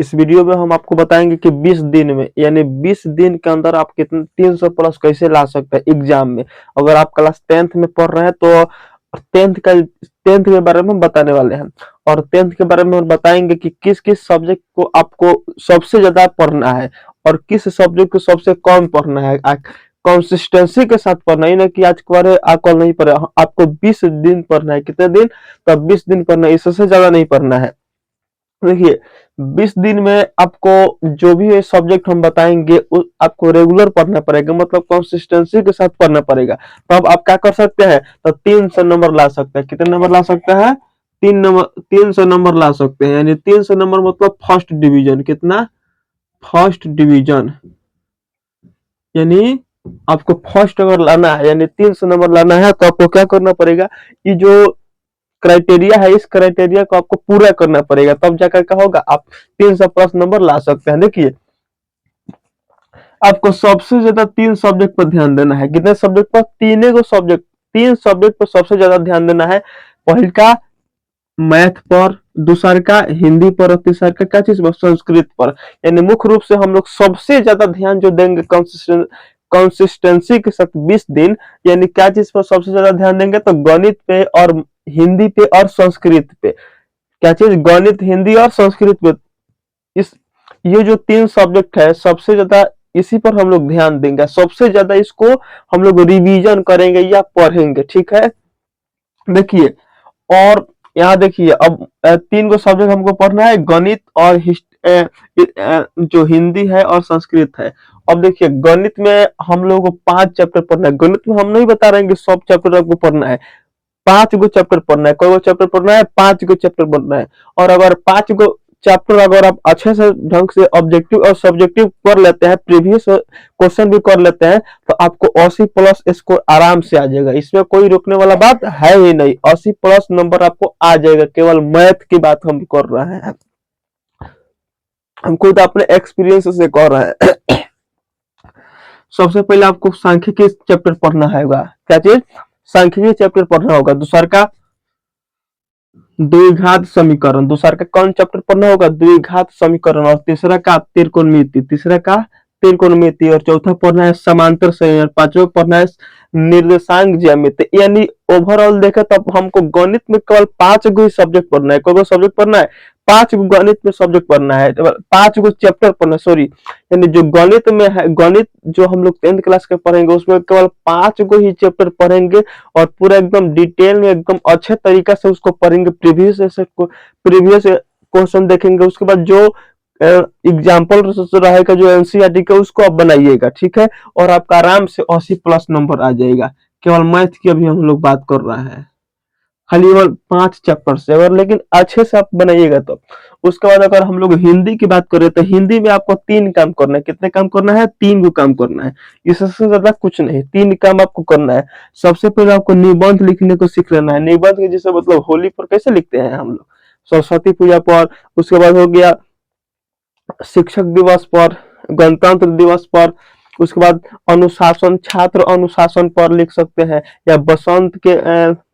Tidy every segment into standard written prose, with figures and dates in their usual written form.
इस वीडियो में हम आपको बताएंगे कि 20 दिन में यानी 20 दिन के अंदर आप कितने 300 प्लस कैसे ला सकते हैं एग्जाम में। अगर आप क्लास 10th में पढ़ रहे हैं तो 10th के बारे में हम बताने वाले हैं, और 10th के बारे में हम बताएंगे कि किस किस सब्जेक्ट को आपको सबसे ज्यादा पढ़ना है और किस सब्जेक्ट को सबसे कम पढ़ना है। कंसिस्टेंसी के साथ पढ़ना, ही ना कि आज पढ़े कल नहीं पढ़े। आपको 20 दिन पढ़ना है। कितने दिन? तो 20 दिन पढ़ना है, इससे ज्यादा नहीं पढ़ना है। देखिए 20 दिन में आपको जो भी सब्जेक्ट हम बताएंगे आपको रेगुलर पढ़ना पड़ेगा, मतलब कंसिस्टेंसी के साथ पढ़ना पड़ेगा। तो अब आप क्या कर सकते हैं, तो 300 नंबर ला सकते हैं। कितने नंबर ला सकते हैं? 300 नंबर ला सकते हैं, यानी 300 नंबर मतलब फर्स्ट डिवीजन। कितना? फर्स्ट डिवीजन, यानी आपको फर्स्ट अगर लाना है यानी 300 नंबर लाना है तो आपको क्या करना पड़ेगा, ये जो क्राइटेरिया है इस क्राइटेरिया को आपको पूरा करना पड़ेगा, तब जाकर क्या होगा, आप 300 प्लस नंबर ला सकते हैं। देखिए आपको सबसे ज्यादा 3 सब्जेक्ट पर ध्यान देना है। कितने सब्जेक्ट पर? 3 सब्जेक्ट पर सबसे ज्यादा ध्यान देना है। पहले का मैथ पर, दूसरा का हिंदी पर, और तीसरा का क्या चीज पर? संस्कृत पर। यानी मुख्य रूप से हम लोग सबसे ज्यादा ध्यान जो देंगे कंसिस्टेंसी के साथ 20 दिन, यानी क्या चीज पर सबसे ज्यादा ध्यान देंगे, तो गणित पे और हिंदी पे और संस्कृत पे। क्या चीज? गणित, हिंदी और संस्कृत पे। इस ये जो 3 सब्जेक्ट है सबसे ज्यादा इसी पर हम लोग ध्यान देंगे, सबसे ज्यादा इसको हम लोग रिवीजन करेंगे या पढ़ेंगे। ठीक है, देखिए और यहाँ देखिए अब 3 गो सब्जेक्ट हमको पढ़ना है, गणित और जो हिंदी है और संस्कृत है। अब देखिए गणित में हम लोगों को 5 चैप्टर पढ़ना है। गणित में हम नहीं बता रहे हैं कि सब चैप्टर आपको पढ़ना है, 5 गो चैप्टर पढ़ना है। कोई गो चैप्टर पढ़ना है? 5 गो चैप्टर पढ़ना है। और अगर 5 गो चैप्टर अगर आप अच्छे से ढंग से ऑब्जेक्टिव और सब्जेक्टिव कर लेते हैं, प्रीवियस क्वेश्चन भी कर लेते हैं, तो आपको 80 प्लस स्कोर आराम से आ जाएगा। इसमें कोई रोकने वाला बात है ही नहीं, 80 प्लस नंबर आपको आ जाएगा। केवल मैथ की बात हम कर रहे हैं, हम खुद अपने एक्सपीरियंस से कर रहे हैं। सबसे पहले आपको सांख्यिकी चैप्टर पढ़ना होगा। क्या चीज? सांख्यिकी चैप्टर पढ़ना होगा। दूसरा का द्विघात समीकरण। दूसरा का कौन चैप्टर पढ़ना होगा? द्विघात समीकरण। और तीसरा का त्रिकोणमिति। और चौथा पढ़ना है समांतर संयोजन। पांचवा पढ़ना है निर्देशांक ज्यामिति। यानी ओवरऑल देखे तो हमको गणित में केवल 5 गो सब्जेक्ट पढ़ना है। कोई सब्जेक्ट पढ़ना है? 5 गो गणित में सब्जेक्ट पढ़ना है, 5 गो चैप्टर पढ़ना, सॉरी, यानी जो गणित में है, गणित जो हम लोग 10th क्लास के पढ़ेंगे उसमें केवल 5 गो ही चैप्टर पढ़ेंगे और पूरा एकदम डिटेल में एकदम अच्छे तरीका से उसको पढ़ेंगे। प्रीवियस क्वेश्चन देखेंगे, उसके बाद जो एग्जाम्पल रहेगा, जो एनसीईआरटी का, उसको आप बनाइएगा। ठीक है, और आपका आराम से 80 प्लस नंबर आ जाएगा। केवल मैथ की अभी हम लोग बात कर रहे हैं, खाली 5 चैप्टर से अगर लेकिन अच्छे से आप बनाइएगा तो। उसके बाद अगर हम लोग हिंदी की बात करें तो हिंदी में आपको 3 काम करना है। कितने काम करना है? 3 को काम करना है, इससे ज्यादा कुछ नहीं, 3 काम आपको करना है। सबसे पहले आपको निबंध लिखने को सीख लेना है। निबंध के जैसे मतलब होली पर कैसे लिखते हैं हम लोग, सरस्वती पूजा पर, उसके बाद हो गया शिक्षक दिवस पर, गणतंत्र दिवस पर, उसके बाद अनुशासन, छात्र अनुशासन पर लिख सकते हैं, या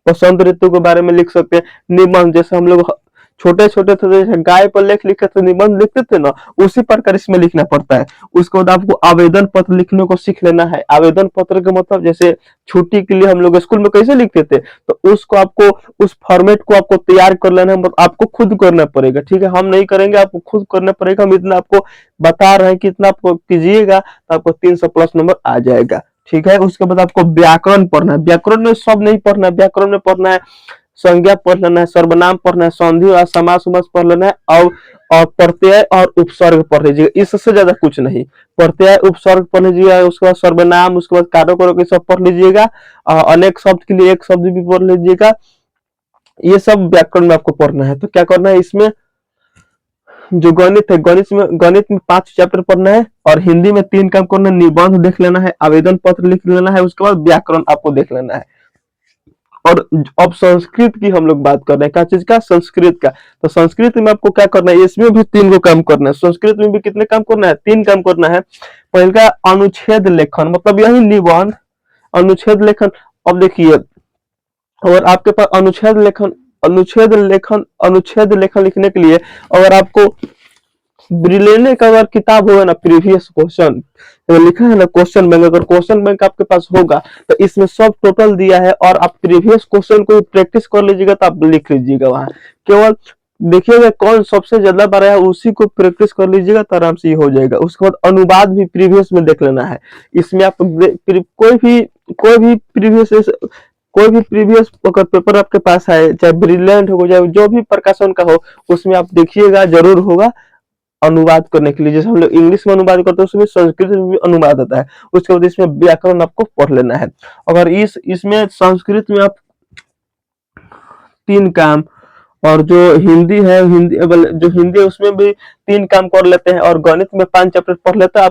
बसंत ऋतु के बारे में लिख सकते हैं। निबंध जैसे हम लोग छोटे छोटे थे, जैसे गाय पर लेख लिखते थे, निबंध लिखते थे ना, उसी प्रकार इसमें लिखना पड़ता है। उसके बाद आपको आवेदन पत्र लिखने को सीख लेना है। आवेदन पत्र का मतलब जैसे छुट्टी के लिए हम लोग स्कूल में कैसे लिखते थे, तो उसको आपको उस फॉर्मेट को आपको तैयार कर लेना है, मतलब आपको खुद करना पड़ेगा। ठीक है, हम नहीं करेंगे, आपको खुद करना पड़ेगा। हम इतना आपको बता रहे हैं कि इतना आपको कीजिएगा तो आपको 300 प्लस नंबर आ जाएगा। ठीक है, उसके बाद आपको व्याकरण पढ़ना है। व्याकरण में सब नहीं पढ़ना है, व्याकरण में पढ़ना है संज्ञा पढ़ लेना है, सर्वनाम पढ़ना है, संधि और समास पढ़ लेना है, और प्रत्यय और उपसर्ग पढ़ लीजिएगा। इससे ज्यादा कुछ नहीं, प्रत्यय उपसर्ग पढ़ लीजिएगा, उसके बाद सर्वनाम, उसके बाद कारक वारक सब पढ़ लीजिएगा। अनेक शब्द के लिए एक शब्द भी पढ़ लीजिएगा। ये सब व्याकरण में आपको पढ़ना है। तो क्या करना है इसमें, जो गणित है, गणित में 5 चैप्टर पढ़ना है, और हिंदी में 3 काम करना है। निबंध देख लेना है, आवेदन पत्र लिख लेना है, उसके बाद व्याकरण आपको देख लेना है। और अब संस्कृत की हम लोग बात कर रहे हैं, क्या चीज का? संस्कृत का। तो संस्कृत में आपको क्या करना है, इसमें भी 3 गो काम करना है। संस्कृत में भी कितने काम करना है? 3 काम करना है। पहले का अनुच्छेद लेखन, मतलब यही निबंध, अनुच्छेद लेखन। अब देखिए और आपके पास अनुच्छेद लेखन लिखने के लिए अगर आपको ब्रिलियने का अगर किताब होगा ना, प्रीवियस क्वेश्चन लिखा है ना क्वेश्चन बैंक, अगर क्वेश्चन बैंक आपके पास होगा तो इसमें सब टोटल दिया है, और आप प्रीवियस क्वेश्चन को प्रैक्टिस कर लीजिएगा तो आप लिख लीजिएगा वहां। केवल देखिएगा कौन सबसे ज्यादा बार है, उसी को प्रैक्टिस कर लीजिएगा तो आराम से ये हो जाएगा। उसके बाद अनुवाद भी प्रीवियस में देख लेना है। इसमें आप कोई भी प्रीवियस अगर पेपर आपके पास है, चाहे ब्रिलियंट हो चाहे जो भी प्रकाशन का हो, उसमें आप देखिएगा जरूर होगा अनुवाद करने के लिए। जैसे हम लोग इंग्लिश में अनुवाद करते हैं, उसमें संस्कृत में भी अनुवाद आता है। उसके बाद इसमें व्याकरण आपको पढ़ लेना है। अगर इसमें संस्कृत में आप 3 काम, और जो हिंदी है, जो हिंदी है उसमें भी 3 काम कर लेते हैं, और गणित में 5 चैप्टर पढ़ लेते हैं,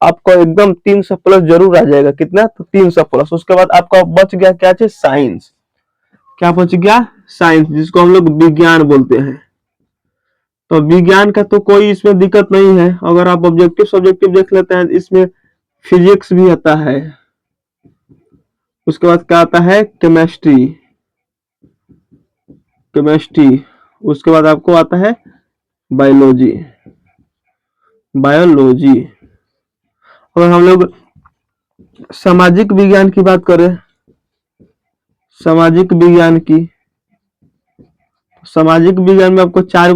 आपको एकदम 300 प्लस जरूर आ जाएगा। कितना? तो 300 प्लस। उसके बाद आपका बच गया क्या चीज? साइंस। क्या बच गया? साइंस, जिसको हम लोग विज्ञान बोलते हैं। तो विज्ञान का तो कोई इसमें दिक्कत नहीं है। अगर आप ऑब्जेक्टिव सब्जेक्टिव देख लेते हैं, इसमें फिजिक्स भी आता है। उसके बाद क्या आता है? केमिस्ट्री। उसके बाद आपको आता है बायोलॉजी। अगर हम लोग सामाजिक विज्ञान की बात करें, सामाजिक विज्ञान में आपको चार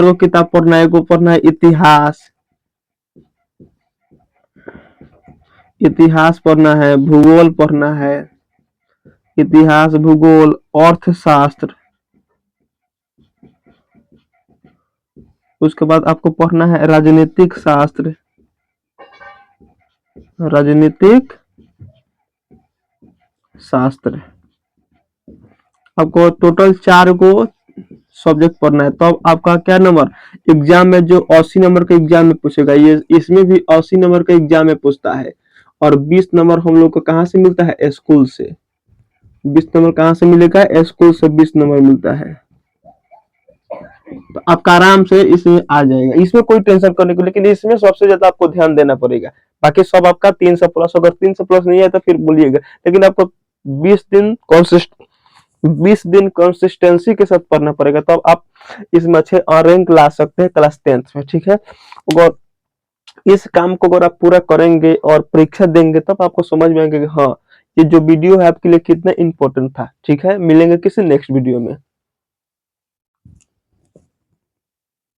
गो किताब पढ़ना है। एक पढ़ना है इतिहास पढ़ना है, भूगोल पढ़ना है, इतिहास, भूगोल, अर्थशास्त्र। उसके बाद आपको पढ़ना है राजनीतिक शास्त्र। आपको टोटल 4 गो सब्जेक्ट पढ़ना है। तो अब आपका क्या नंबर एग्जाम में, जो 80 नंबर का एग्जाम में पूछेगा, ये इसमें भी 80 नंबर का एग्जाम में पूछता है। और 20 नंबर हम लोग को कहाँ से मिलता है? स्कूल से। 20 नंबर कहाँ से मिलेगा? स्कूल से 20 नंबर मिलता है। तो आपका आराम से इसमें आ जाएगा, इसमें कोई टेंशन करने को। लेकिन इसमें सबसे ज्यादा आपको ध्यान देना पड़ेगा। बाकी सब आपका 300 प्लस। अगर 300 प्लस नहीं है तो फिर बोलिएगा। लेकिन आपको 20 दिन कंसिस्टेंसी के साथ पढ़ना पड़ेगा, तब आप इसमें अच्छे रैंक ला सकते हैं क्लास 10th में। ठीक है, अगर इस काम को अगर आप पूरा करेंगे और परीक्षा देंगे, तब आपको समझ में आएगा कि हाँ, ये जो वीडियो है आपके लिए कितना इंपॉर्टेंट था। ठीक है, मिलेंगे किसी नेक्स्ट वीडियो में।